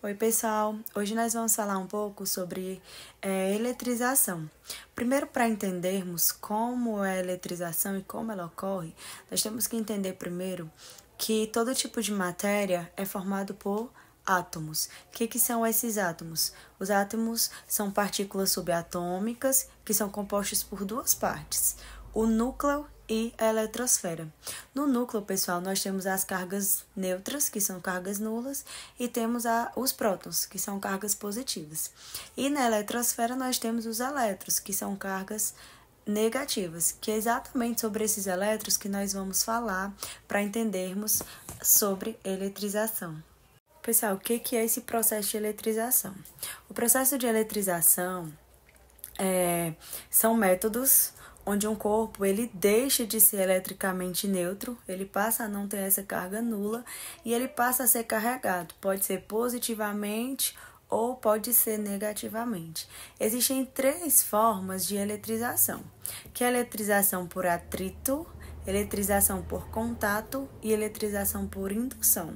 Oi, pessoal! Hoje nós vamos falar um pouco sobre eletrização. Primeiro, para entendermos como é a eletrização e como ela ocorre, nós temos que entender primeiro que todo tipo de matéria é formado por átomos. O que são esses átomos? Os átomos são partículas subatômicas que são compostas por duas partes, o núcleo e a eletrosfera. No núcleo, pessoal, nós temos as cargas neutras, que são cargas nulas, e temos os prótons, que são cargas positivas. E na eletrosfera nós temos os elétrons, que são cargas negativas, que é exatamente sobre esses elétrons que nós vamos falar para entendermos sobre eletrização. Pessoal, o que é esse processo de eletrização? O processo de eletrização são métodos onde um corpo ele deixa de ser eletricamente neutro, ele passa a não ter essa carga nula e ele passa a ser carregado, pode ser positivamente ou pode ser negativamente. Existem três formas de eletrização, que é a eletrização por atrito, eletrização por contato e eletrização por indução.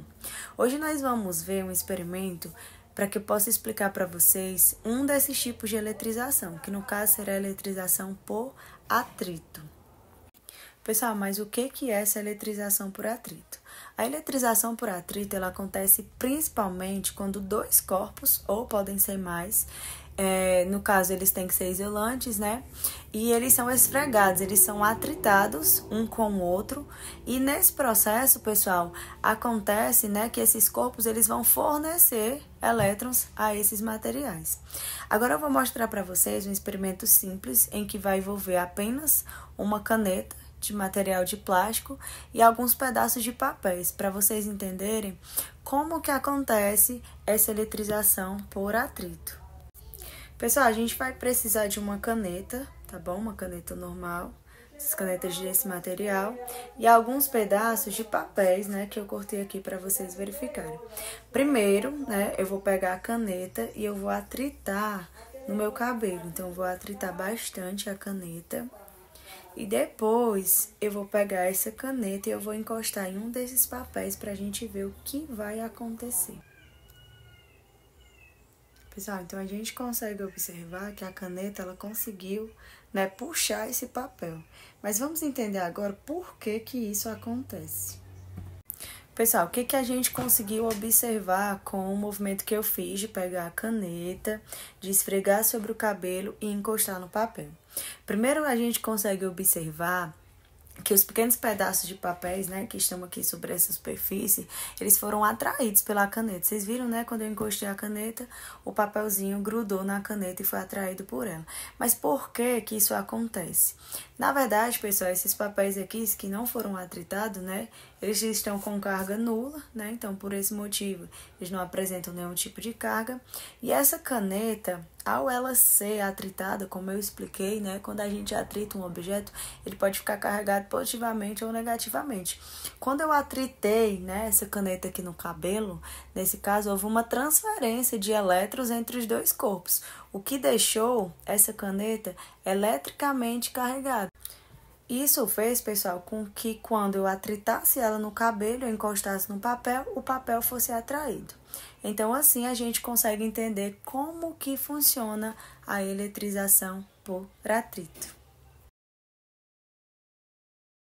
Hoje nós vamos ver um experimento para que eu possa explicar para vocês um desses tipos de eletrização, que no caso será a eletrização por atrito. Pessoal, mas o que é essa eletrização por atrito? A eletrização por atrito ela acontece principalmente quando dois corpos, ou podem ser mais, no caso eles têm que ser isolantes, né? E eles são esfregados, eles são atritados um com o outro. E nesse processo, pessoal, acontece, né, que esses corpos eles vão fornecer elétrons a esses materiais. Agora eu vou mostrar para vocês um experimento simples em que vai envolver apenas uma caneta de material de plástico e alguns pedaços de papéis, para vocês entenderem como que acontece essa eletrização por atrito. Pessoal, a gente vai precisar de uma caneta, tá bom? Uma caneta normal, essas canetas desse material, e alguns pedaços de papéis, né, que eu cortei aqui para vocês verificarem. Primeiro, né, eu vou pegar a caneta e eu vou atritar no meu cabelo. Então, eu vou atritar bastante a caneta. E depois, eu vou pegar essa caneta e eu vou encostar em um desses papéis para a gente ver o que vai acontecer. Pessoal, então a gente consegue observar que a caneta, ela conseguiu, né, puxar esse papel. Mas vamos entender agora por que isso acontece. Pessoal, o que a gente conseguiu observar com o movimento que eu fiz de pegar a caneta, de esfregar sobre o cabelo e encostar no papel? Primeiro, a gente consegue observar que os pequenos pedaços de papéis, né, que estão aqui sobre essa superfície, eles foram atraídos pela caneta. Vocês viram, né, quando eu encostei a caneta, o papelzinho grudou na caneta e foi atraído por ela. Mas por que isso acontece? Na verdade, pessoal, esses papéis aqui que não foram atritados, né, eles estão com carga nula, né, então por esse motivo eles não apresentam nenhum tipo de carga. E essa caneta, ao ela ser atritada, como eu expliquei, né, quando a gente atrita um objeto, ele pode ficar carregado positivamente ou negativamente. Quando eu atritei, né, essa caneta aqui no cabelo, nesse caso, houve uma transferência de elétrons entre os dois corpos, o que deixou essa caneta eletricamente carregada. Isso fez, pessoal, com que quando eu atritasse ela no cabelo, eu encostasse no papel, o papel fosse atraído. Então, assim, a gente consegue entender como que funciona a eletrização por atrito.